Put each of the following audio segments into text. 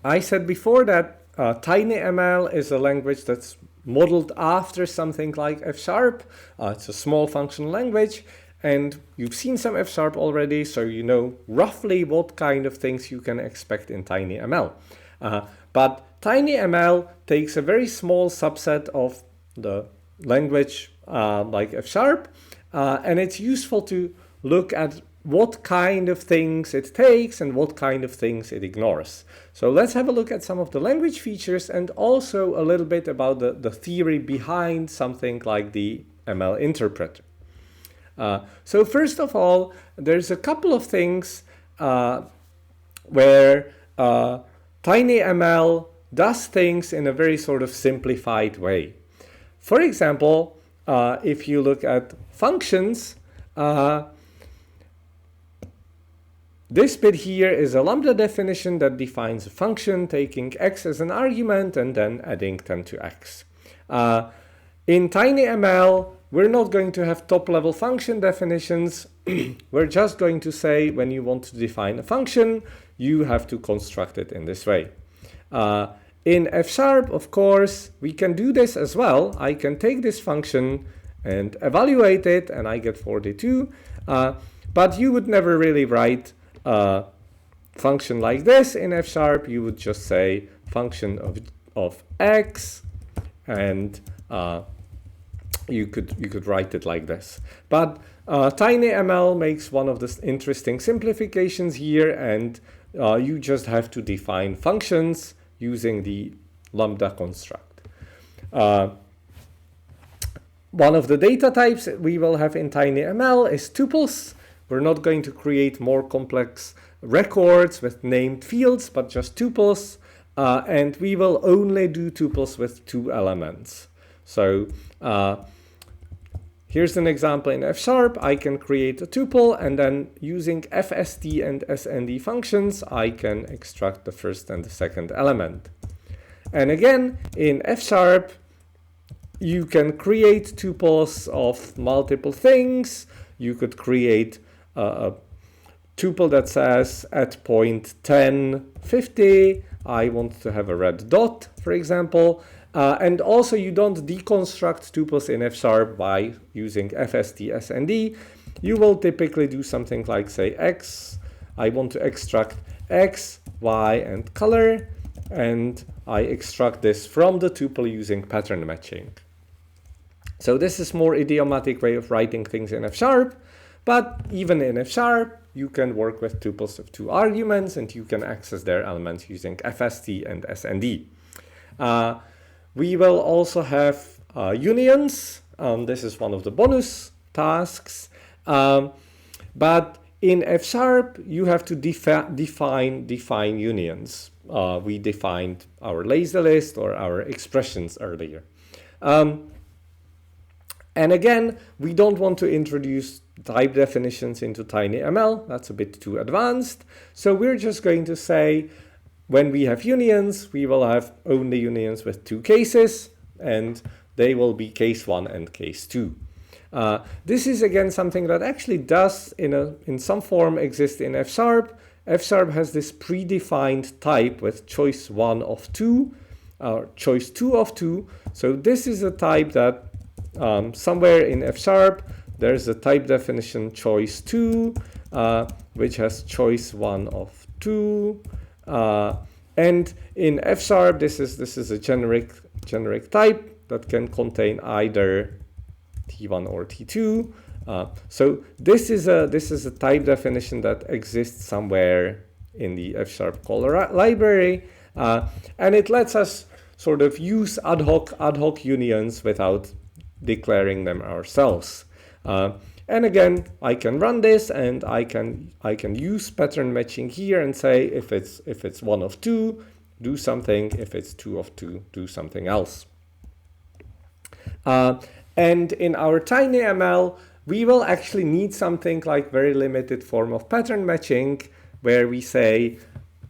I said before that TinyML is a language that's modeled after something like F#. It's a small functional language, and you've seen some F# already, so you know roughly what kind of things you can expect in TinyML. But TinyML takes a very small subset of the language like F#, and it's useful to look at what kind of things it takes and what kind of things it ignores. So let's have a look at some of the language features and also a little bit about the theory behind something like the ML interpreter. So first of all, there's a couple of things where TinyML does things in a very sort of simplified way. For example, if you look at functions, this bit here is a lambda definition that defines a function taking x as an argument and then adding 10 to x. In TinyML, we're not going to have top-level function definitions. We're just going to say when you want to define a function, you have to construct it in this way. In F#, of course, we can do this as well. I can take this function and evaluate it, and I get 42. But you would never really write a function like this in F#. You would just say function of x, and you could write it like this. But TinyML makes one of the interesting simplifications here, and you just have to define functions using the lambda construct. One of the data types that we will have in TinyML is tuples. We're not going to create more complex records with named fields, but just tuples. And we will only do tuples with 2 elements. So here's an example in F#. I can create a tuple, and then using FST and SND functions, I can extract the first and the second element. And again, in F#, you can create tuples of multiple things. You could create a tuple that says at point 10, 50, I want to have a red dot, for example. And also you don't deconstruct tuples in F# by using FST SND. You will typically do something like say X. I want to extract X, Y, and color. And I extract this from the tuple using pattern matching. So this is more idiomatic way of writing things in F#. But even in F#, you can work with tuples of 2 arguments, and you can access their elements using FST and SND. We will also have unions. This is one of the bonus tasks. But in F#, you have to define unions. We defined our lazy list or our expressions earlier. And again, we don't want to introduce type definitions into TinyML. That's a bit too advanced. So we're just going to say, when we have unions, we will have only unions with 2 cases, and they will be case 1 and case 2. This is again something that actually does in some form exist in F#. F# has this predefined type with choice 1 of 2, or choice 2 of 2. So this is a type that somewhere in F# there's a type definition choice 2, which has choice 1 of 2. And in F#, this is a generic type that can contain either T1 or T2. So this is a type definition that exists somewhere in the F# caller library, and it lets us sort of use ad hoc unions without declaring them ourselves. And again, I can run this, and I can use pattern matching here and say if it's 1 of 2, do something. If it's 2 of 2, do something else. And in our TinyML, we will actually need something like very limited form of pattern matching, where we say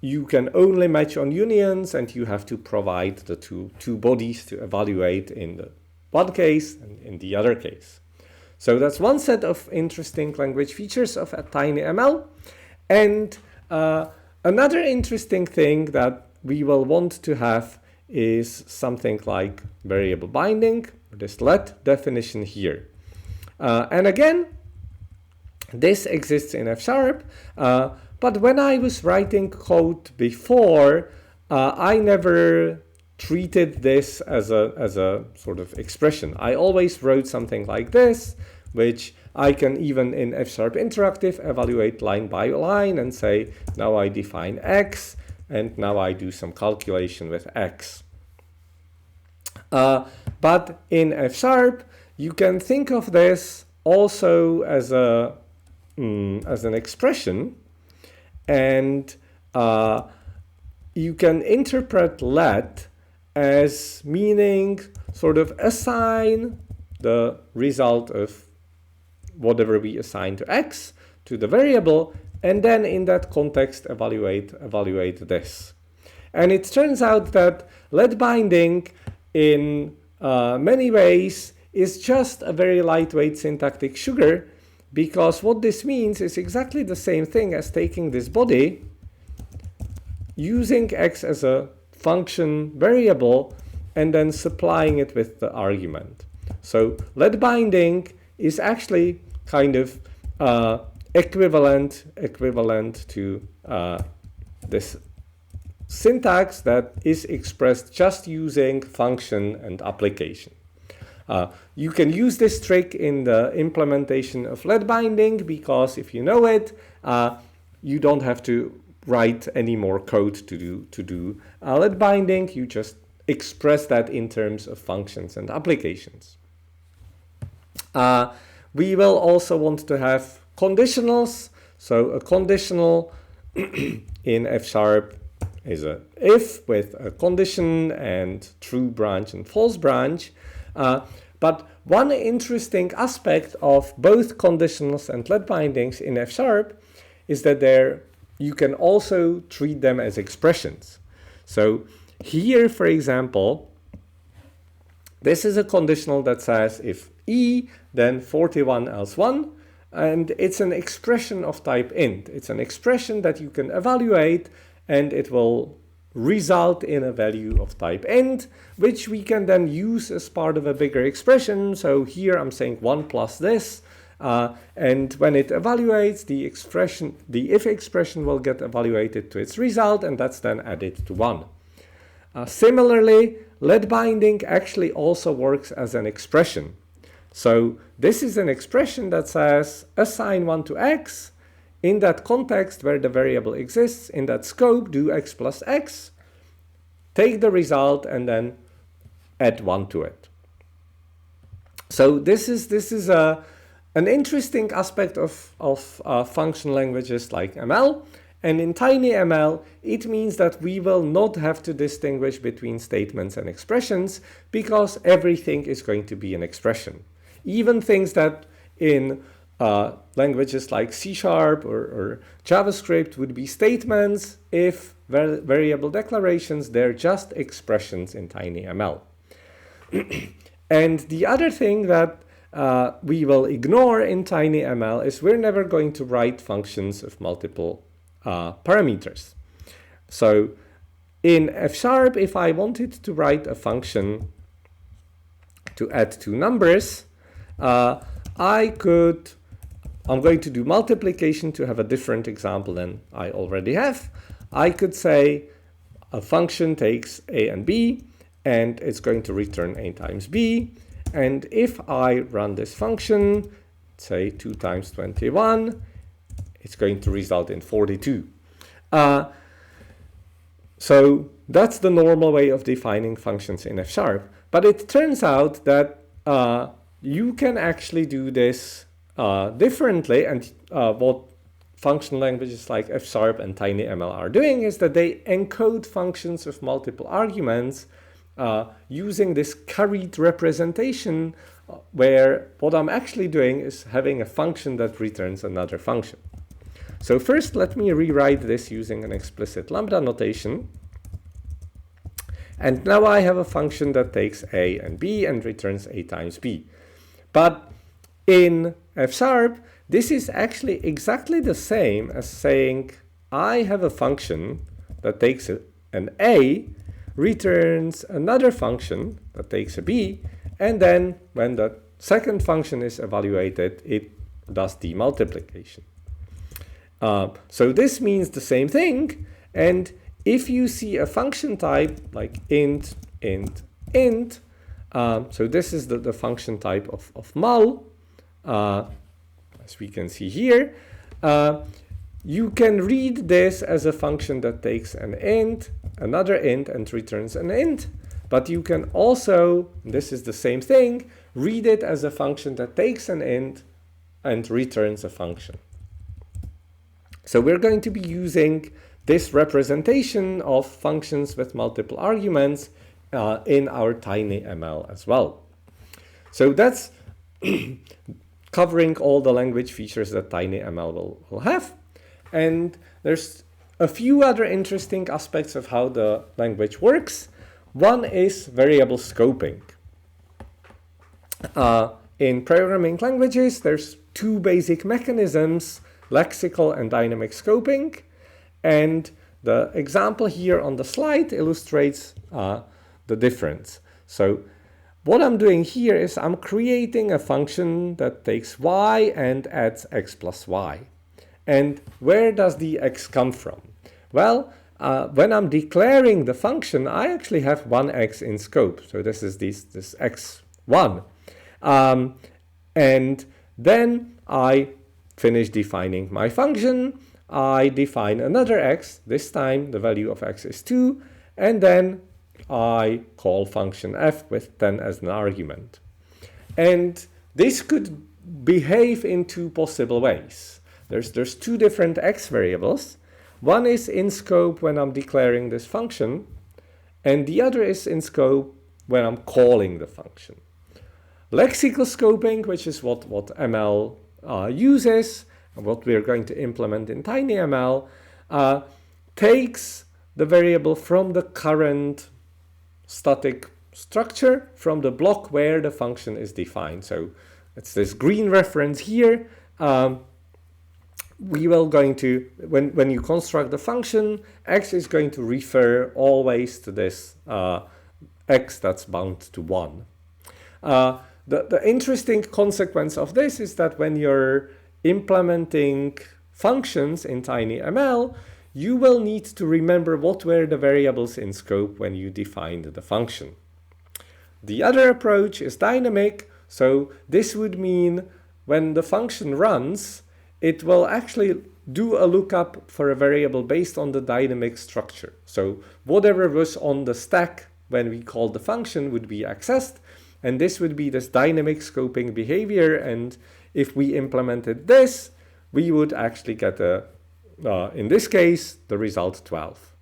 you can only match on unions, and you have to provide the two bodies to evaluate in the one case and in the other case. So that's one set of interesting language features of TinyML. And another interesting thing that we will want to have is something like variable binding, this let definition here. And again, this exists in F#, but when I was writing code before, I never treated this as a sort of expression. I always wrote something like this, which I can even in F# interactive evaluate line by line and say, now I define x, and now I do some calculation with x. But in F#, you can think of this also as an expression, and you can interpret let as meaning sort of assign the result of whatever we assign to x to the variable, and then in that context evaluate this. And it turns out that let binding in many ways is just a very lightweight syntactic sugar, because what this means is exactly the same thing as taking this body, using x as a function variable, and then supplying it with the argument. So let binding is actually kind of equivalent to this syntax that is expressed just using function and application. You can use this trick in the implementation of let binding, because if you know it, you don't have to write any more code to do let binding. You just express that in terms of functions and applications. We will also want to have conditionals. So a conditional in F# is a if with a condition and true branch and false branch. But one interesting aspect of both conditionals and let bindings in F# is that you can also treat them as expressions. So here, for example, this is a conditional that says if E, then 41 else 1, and it's an expression of type int. It's an expression that you can evaluate, and it will result in a value of type int, which we can then use as part of a bigger expression. So here I'm saying 1 plus this, and when it evaluates the expression, the if expression will get evaluated to its result, and that's then added to 1. Similarly, let binding actually also works as an expression. So this is an expression that says assign 1 to x. In that context where the variable exists, in that scope, do x plus x, take the result, and then add 1 to it. So this is an interesting aspect of function languages like ML. And in TinyML, it means that we will not have to distinguish between statements and expressions, because everything is going to be an expression. Even things that in languages like C# or JavaScript would be statements, if variable declarations, they're just expressions in TinyML. And the other thing that we will ignore in TinyML is we're never going to write functions of multiple parameters. So in F#, if I wanted to write a function to add two numbers, I'm going to do multiplication to have a different example than I already have. I could say a function takes a and b, and it's going to return a times b. And if I run this function, say 2 times 21, it's going to result in 42. So that's the normal way of defining functions in F#. But it turns out that you can actually do this differently, and what function languages like F# and TinyML are doing is that they encode functions of multiple arguments using this carried representation, where what I'm actually doing is having a function that returns another function. So first, let me rewrite this using an explicit lambda notation. And now I have a function that takes a and b and returns a times b. But in F#, this is actually exactly the same as saying I have a function that takes an A returns another function that takes a B, and then when the second function is evaluated, it does the multiplication. So this means the same thing, and if you see a function type like int, so this is the function type of mul, as we can see here, you can read this as a function that takes an int, another int, and returns an int. But you can also, this is the same thing, read it as a function that takes an int and returns a function. So we're going to be using this representation of functions with multiple arguments in our TinyML as well. So that's covering all the language features that TinyML will have. And there's a few other interesting aspects of how the language works. One is variable scoping. In programming languages, there's two basic mechanisms, lexical and dynamic scoping. And the example here on the slide illustrates the difference. So what I'm doing here is I'm creating a function that takes y and adds x plus y. And where does the x come from? Well, when I'm declaring the function, I actually have one x in scope. So this is this x1. And then I finish defining my function. I define another x. This time the value of x is 2. And then I call function f with 10 as an argument. And this could behave in two possible ways. There's two different x variables. One is in scope when I'm declaring this function, and the other is in scope when I'm calling the function. Lexical scoping, which is what ML uses, and what we're going to implement in TinyML, takes the variable from the current static structure, from the block where the function is defined. So it's this green reference here. We will going to, when you construct the function, x is going to refer always to this x that's bound to 1. The interesting consequence of this is that when you're implementing functions in TinyML, you will need to remember what were the variables in scope when you defined the function. The other approach is dynamic, so this would mean when the function runs, it will actually do a lookup for a variable based on the dynamic structure. So whatever was on the stack when we called the function would be accessed, and this would be this dynamic scoping behavior. And if we implemented this, we would actually get in this case, the result 12.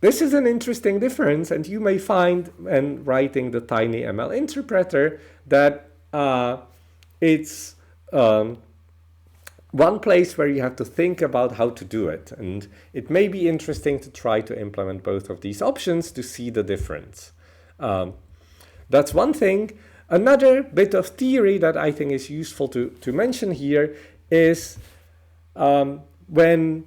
This is an interesting difference, and you may find when writing the TinyML interpreter that it's one place where you have to think about how to do it. And it may be interesting to try to implement both of these options to see the difference. That's one thing. Another bit of theory that I think is useful to mention here is when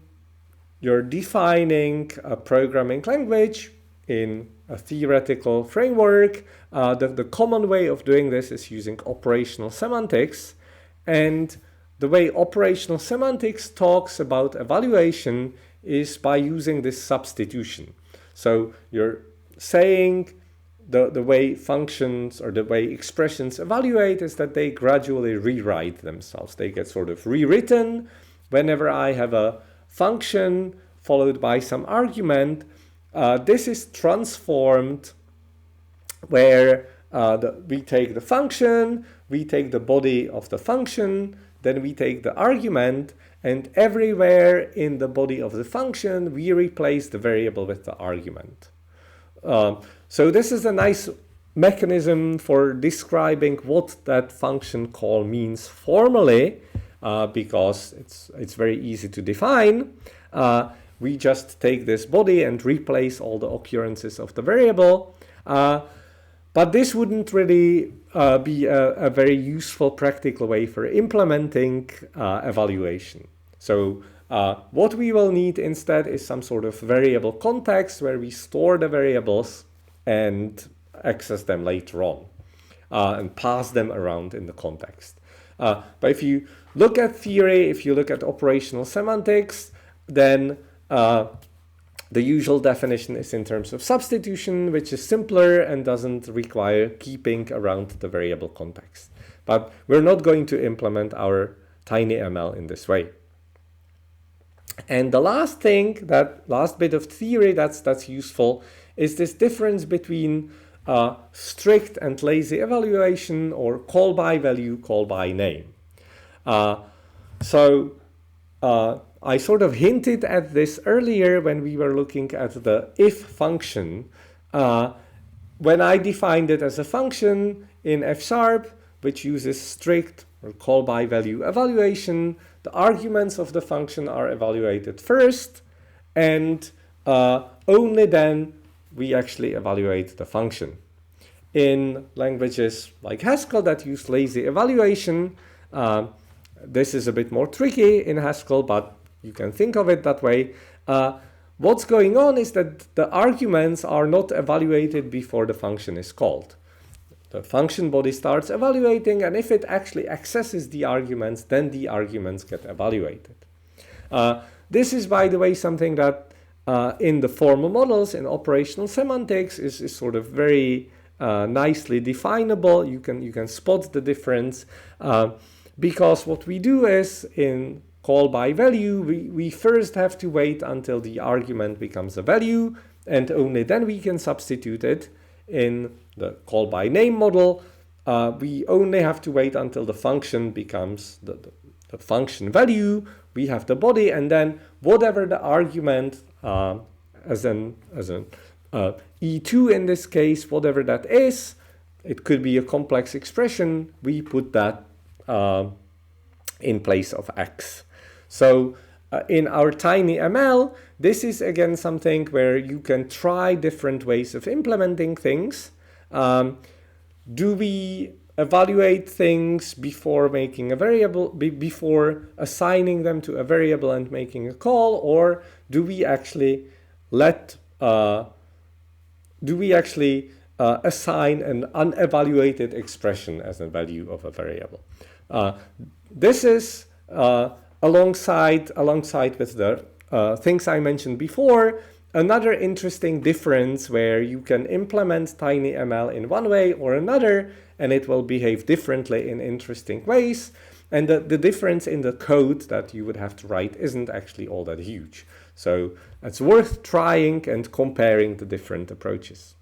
you're defining a programming language in a theoretical framework, the common way of doing this is using operational semantics. And the way operational semantics talks about evaluation is by using this substitution. So you're saying the way functions or the way expressions evaluate is that they gradually rewrite themselves. They get sort of rewritten whenever I have a function followed by some argument. This is transformed where we take the function, we take the body of the function, then we take the argument, and everywhere in the body of the function, we replace the variable with the argument. So this is a nice mechanism for describing what that function call means formally, because it's very easy to define. We just take this body and replace all the occurrences of the variable. But this wouldn't really be a very useful practical way for implementing evaluation. So What we will need instead is some sort of variable context where we store the variables and access them later on and pass them around in the context. But if you look at theory, if you look at operational semantics, then the usual definition is in terms of substitution, which is simpler and doesn't require keeping around the variable context. But we're not going to implement our TinyML in this way. And the last thing, that last bit of theory that's useful, is this difference between strict and lazy evaluation, or call by value, call by name. I sort of hinted at this earlier when we were looking at the if function. When I defined it as a function in F#, which uses strict or call by value evaluation, the arguments of the function are evaluated first, and only then we actually evaluate the function. In languages like Haskell that use lazy evaluation, this is a bit more tricky in Haskell, but you can think of it that way. What's going on is that the arguments are not evaluated before the function is called. The function body starts evaluating, and if it actually accesses the arguments, then the arguments get evaluated. This is, by the way, something that in the formal models, in operational semantics, is sort of very nicely definable. You can spot the difference because what we do is in call by value, we first have to wait until the argument becomes a value, and only then we can substitute it. In the call by name model, we only have to wait until the function becomes the function value. We have the body, and then whatever the argument as an E2 in this case, whatever that is, it could be a complex expression, we put that in place of X. So in our TinyML, this is again something where you can try different ways of implementing things. Do we evaluate things before making a variable, before assigning them to a variable and making a call, or do we actually assign an unevaluated expression as a value of a variable? This is alongside with the things I mentioned before, another interesting difference where you can implement TinyML in one way or another, and it will behave differently in interesting ways. And the difference in the code that you would have to write isn't actually all that huge. So it's worth trying and comparing the different approaches.